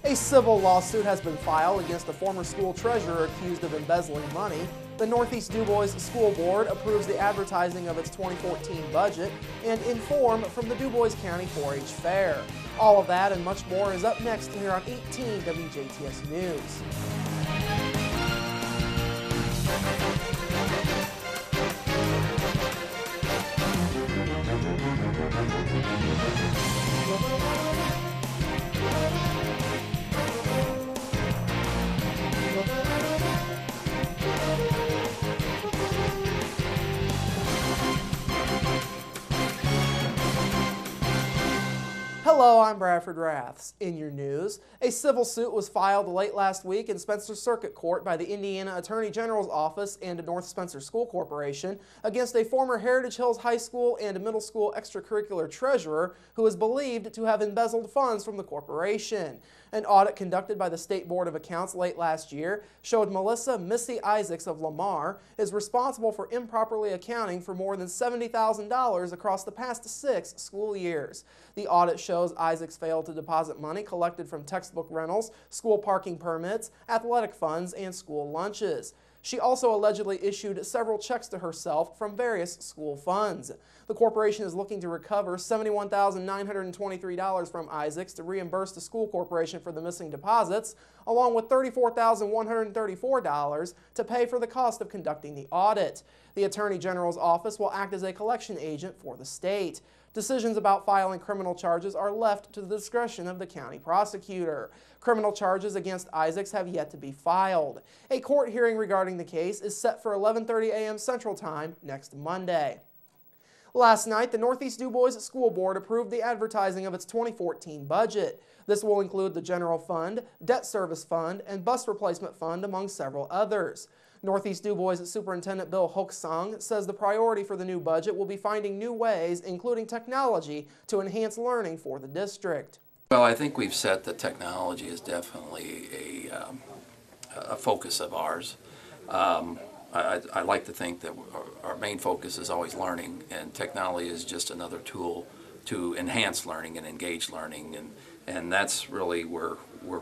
A civil lawsuit has been filed against a former school treasurer accused of embezzling money. The Northeast DuBois School Board approves the advertising of its 2014 budget and inform from the DuBois County 4-H Fair. All of that and much more is up next here on 18 WJTS News. Hello, I'm Bradford Raths. In your news, a civil suit was filed late last week in Spencer Circuit Court by the Indiana Attorney General's Office and North Spencer School Corporation against a former Heritage Hills High School and Middle School extracurricular treasurer who is believed to have embezzled funds from the corporation. An audit conducted by the State Board of Accounts late last year showed Melissa Missy Isaacs of Lamar is responsible for improperly accounting for more than $70,000 across the past 6 school years. The audit shows Isaacs failed to deposit money collected from textbook rentals, school parking permits, athletic funds, and school lunches. She also allegedly issued several checks to herself from various school funds. The corporation is looking to recover $71,923 from Isaacs to reimburse the school corporation for the missing deposits, along with $34,134 to pay for the cost of conducting the audit. The Attorney General's office will act as a collection agent for the state. Decisions about filing criminal charges are left to the discretion of the county prosecutor. Criminal charges against Isaacs have yet to be filed. A court hearing regarding the case is set for 11:30 a.m. Central Time next Monday. Last night, the Northeast DuBois School Board approved the advertising of its 2014 budget. This will include the General Fund, Debt Service Fund, and Bus Replacement Fund, among several others. Northeast DuBois Superintendent Bill Hoeksang says the priority for the new budget will be finding new ways, including technology, to enhance learning for the district. Well, I think we've set that technology is definitely a focus of ours. I like to think that our main focus is always learning, and technology is just another tool to enhance learning and engage learning, and that's really where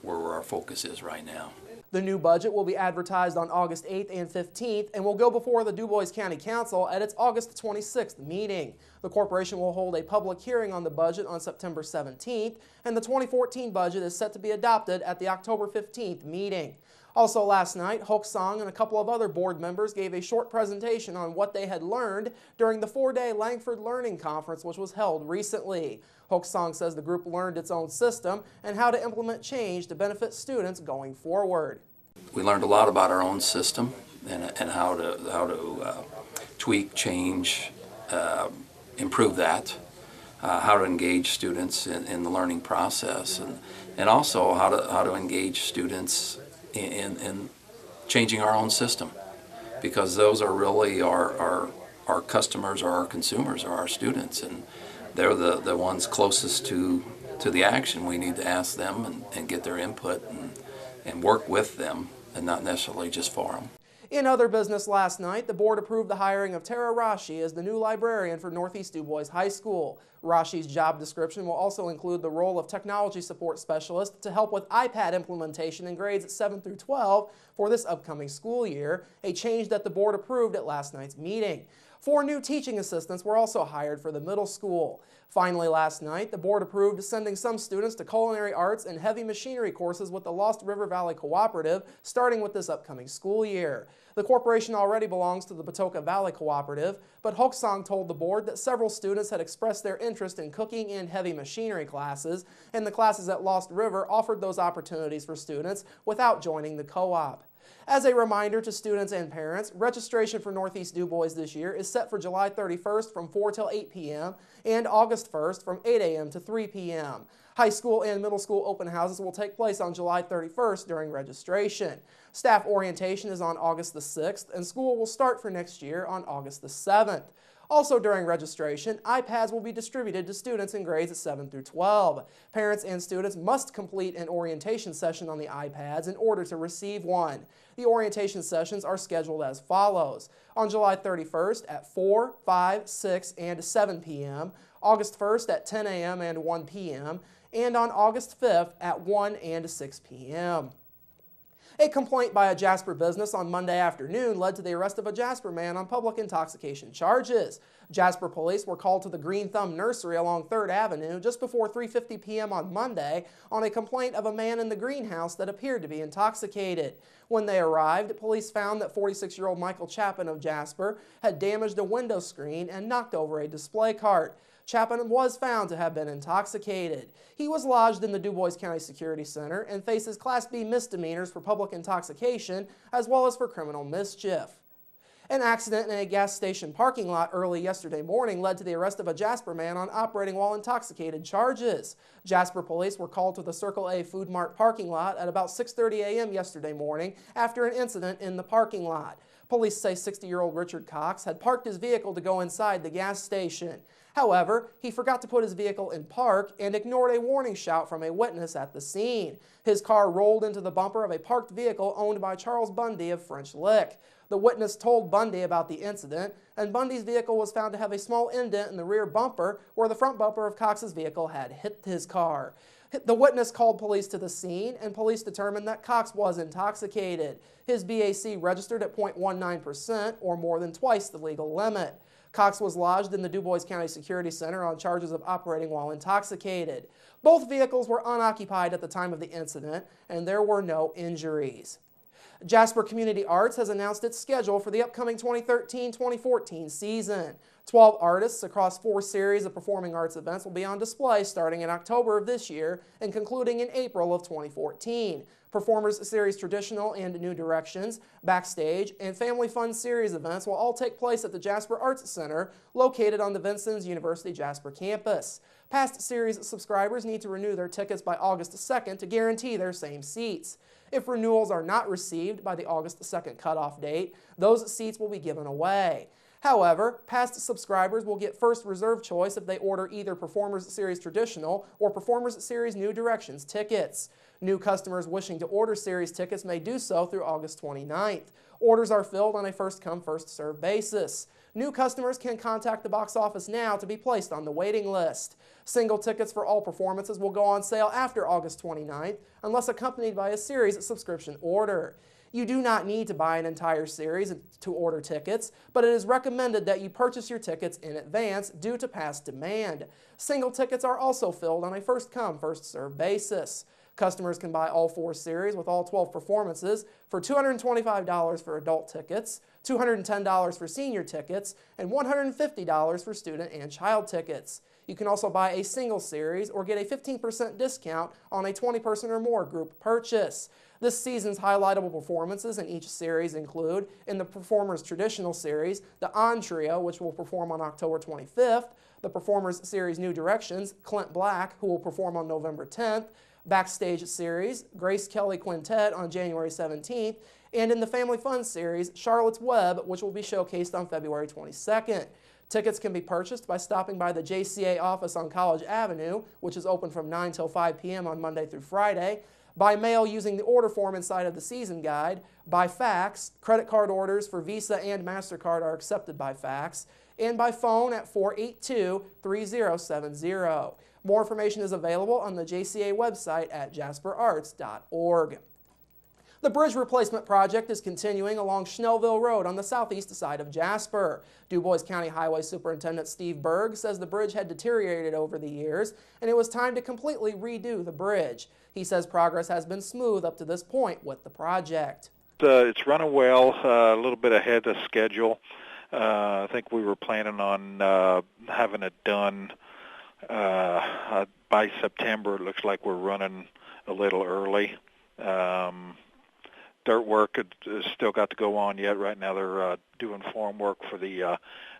our focus is right now. The new budget will be advertised on August 8th and 15th and will go before the DuBois County Council at its August 26th meeting. The corporation will hold a public hearing on the budget on September 17th, and the 2014 budget is set to be adopted at the October 15th meeting. Also last night, Hoeksang and a couple of other board members gave a short presentation on what they had learned during the 4-day Langford Learning Conference, which was held recently. Hoeksang says the group learned its own system and how to implement change to benefit students going forward. We learned a lot about our own system and how to tweak, change, improve that, how to engage students in the learning process, and also how to engage students in changing our own system, because those are really our customers, or our consumers, or our students, and they're the ones closest to the action. We need to ask them and get their input and work with them, and not necessarily just for them. In other business last night, the board approved the hiring of Tara Rashi as the new librarian for Northeast DuBois High School. Rashi's job description will also include the role of technology support specialist to help with iPad implementation in grades 7 through 12 for this upcoming school year, a change that the board approved at last night's meeting. 4 new teaching assistants were also hired for the middle school. Finally, last night, the board approved sending some students to culinary arts and heavy machinery courses with the Lost River Valley Cooperative, starting with this upcoming school year. The corporation already belongs to the Patoka Valley Cooperative, but Hoeksang told the board that several students had expressed their interest in cooking and heavy machinery classes, and the classes at Lost River offered those opportunities for students without joining the co-op. As a reminder to students and parents, registration for Northeast DuBois this year is set for July 31st from 4 till 8 p.m. and August 1st from 8 a.m. to 3 p.m. High school and middle school open houses will take place on July 31st during registration. Staff orientation is on August the 6th, and school will start for next year on August the 7th. Also during registration, iPads will be distributed to students in grades 7 through 12. Parents and students must complete an orientation session on the iPads in order to receive one. The orientation sessions are scheduled as follows: on July 31st at 4, 5, 6, and 7 p.m., August 1st at 10 a.m. and 1 p.m., and on August 5th at 1 and 6 p.m. A complaint by a Jasper business on Monday afternoon led to the arrest of a Jasper man on public intoxication charges. Jasper police were called to the Green Thumb Nursery along 3rd Avenue just before 3:50 p.m. on Monday on a complaint of a man in the greenhouse that appeared to be intoxicated. When they arrived, police found that 46-year-old Michael Chapin of Jasper had damaged a window screen and knocked over a display cart. Chapin was found to have been intoxicated. He was lodged in the DuBois County Security Center and faces Class B misdemeanors for public intoxication as well as for criminal mischief. An accident in a gas station parking lot early yesterday morning led to the arrest of a Jasper man on operating while intoxicated charges. Jasper police were called to the Circle A Food Mart parking lot at about 6:30 a.m. yesterday morning after an incident in the parking lot. Police say 60-year-old Richard Cox had parked his vehicle to go inside the gas station. However, he forgot to put his vehicle in park and ignored a warning shout from a witness at the scene. His car rolled into the bumper of a parked vehicle owned by Charles Bundy of French Lick. The witness told Bundy about the incident, and Bundy's vehicle was found to have a small indent in the rear bumper where the front bumper of Cox's vehicle had hit his car. The witness called police to the scene, and police determined that Cox was intoxicated. His BAC registered at 0.19%, or more than twice the legal limit. Cox was lodged in the DuBois County Security Center on charges of operating while intoxicated. Both vehicles were unoccupied at the time of the incident, and there were no injuries. Jasper Community Arts has announced its schedule for the upcoming 2013-2014 season. 12 artists across 4 series of performing arts events will be on display starting in October of this year and concluding in April of 2014. Performers Series Traditional and New Directions, Backstage, and Family Fun Series events will all take place at the Jasper Arts Center, located on the Vincennes University Jasper campus. Past series subscribers need to renew their tickets by August 2nd to guarantee their same seats. If renewals are not received by the August 2nd cutoff date, those seats will be given away. However, past subscribers will get first reserve choice if they order either Performers Series Traditional or Performers Series New Directions tickets. New customers wishing to order series tickets may do so through August 29th. Orders are filled on a first-come, first-served basis. New customers can contact the box office now to be placed on the waiting list. Single tickets for all performances will go on sale after August 29th unless accompanied by a series subscription order. You do not need to buy an entire series to order tickets, but it is recommended that you purchase your tickets in advance due to past demand. Single tickets are also filled on a first-come, first-served basis. Customers can buy all 4 series with all 12 performances for $225 for adult tickets, $210 for senior tickets, and $150 for student and child tickets. You can also buy a single series or get a 15% discount on a 20-person or more group purchase. This season's highlightable performances in each series include, in the Performers Traditional Series, the On Trio, which will perform on October 25th, the Performers Series New Directions, Clint Black, who will perform on November 10th, Backstage Series, Grace Kelly Quintet on January 17th, and in the Family Fun Series, Charlotte's Web, which will be showcased on February 22nd. Tickets can be purchased by stopping by the JCA office on College Avenue, which is open from 9 till 5 p.m. on Monday through Friday, by mail using the order form inside of the season guide, by fax. Credit card orders for Visa and MasterCard are accepted by fax, and by phone at 482-3070. More information is available on the JCA website at jasperarts.org. The bridge replacement project is continuing along Schnellville Road on the southeast side of Jasper. DuBois County Highway Superintendent Steve Berg says the bridge had deteriorated over the years and it was time to completely redo the bridge. He says progress has been smooth up to this point with the project. It's running well, a little bit ahead of schedule. I think we were planning on having it done by September. It looks like we're running a little early. Dirt work has still got to go on yet. Right now they're doing form work for the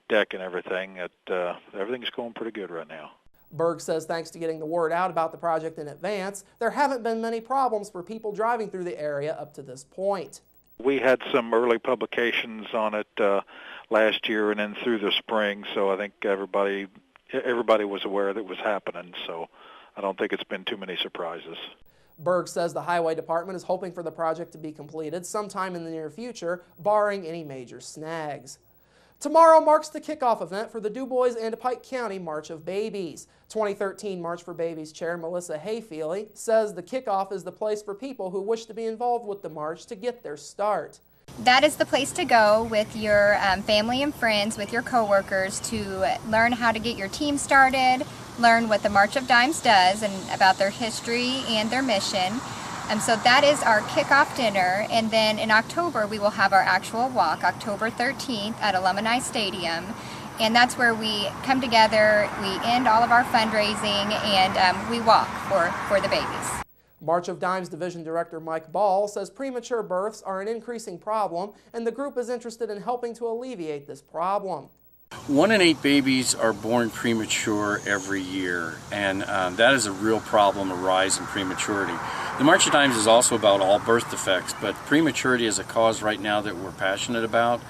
deck and everything. Everything's going pretty good right now. Berg says thanks to getting the word out about the project in advance, there haven't been many problems for people driving through the area up to this point. We had some early publications on it last year and then through the spring, so I think everybody was aware that it was happening, so I don't think it's been too many surprises. Berg says the Highway Department is hoping for the project to be completed sometime in the near future, barring any major snags. Tomorrow marks the kickoff event for the DuBois and Pike County March of Babies. 2013 March for Babies Chair Melissa Hayfeely says the kickoff is the place for people who wish to be involved with the march to get their start. That is the place to go with your family and friends, with your coworkers, to learn how to get your team started, learn what the March of Dimes does and about their history and their mission. So that is our kickoff dinner, and then in October we will have our actual walk, October 13th at Alumni Stadium, and that's where we come together, we end all of our fundraising, and we walk for the babies. March of Dimes Division Director Mike Ball says premature births are an increasing problem, and the group is interested in helping to alleviate this problem. 1 in 8 babies are born premature every year, and that is a real problem, a rise in prematurity. The March of Dimes is also about all birth defects, but prematurity is a cause right now that we're passionate about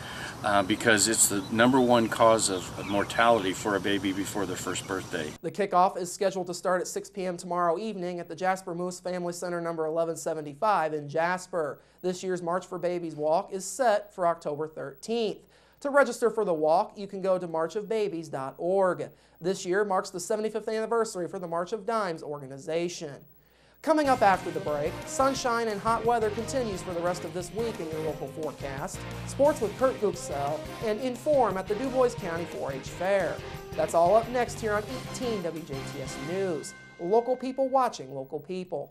because it's the #1 cause of mortality for a baby before their first birthday. The kickoff is scheduled to start at 6 p.m. tomorrow evening at the Jasper Moose Family Center number 1175 in Jasper. This year's March for Babies walk is set for October 13th. To register for the walk, you can go to marchofbabies.org. This year marks the 75th anniversary for the March of Dimes organization. Coming up after the break, sunshine and hot weather continues for the rest of this week in your local forecast, sports with Kurt Guxell, and Inform at the DuBois County 4-H Fair. That's all up next here on 18 WJTS News. Local people watching local people.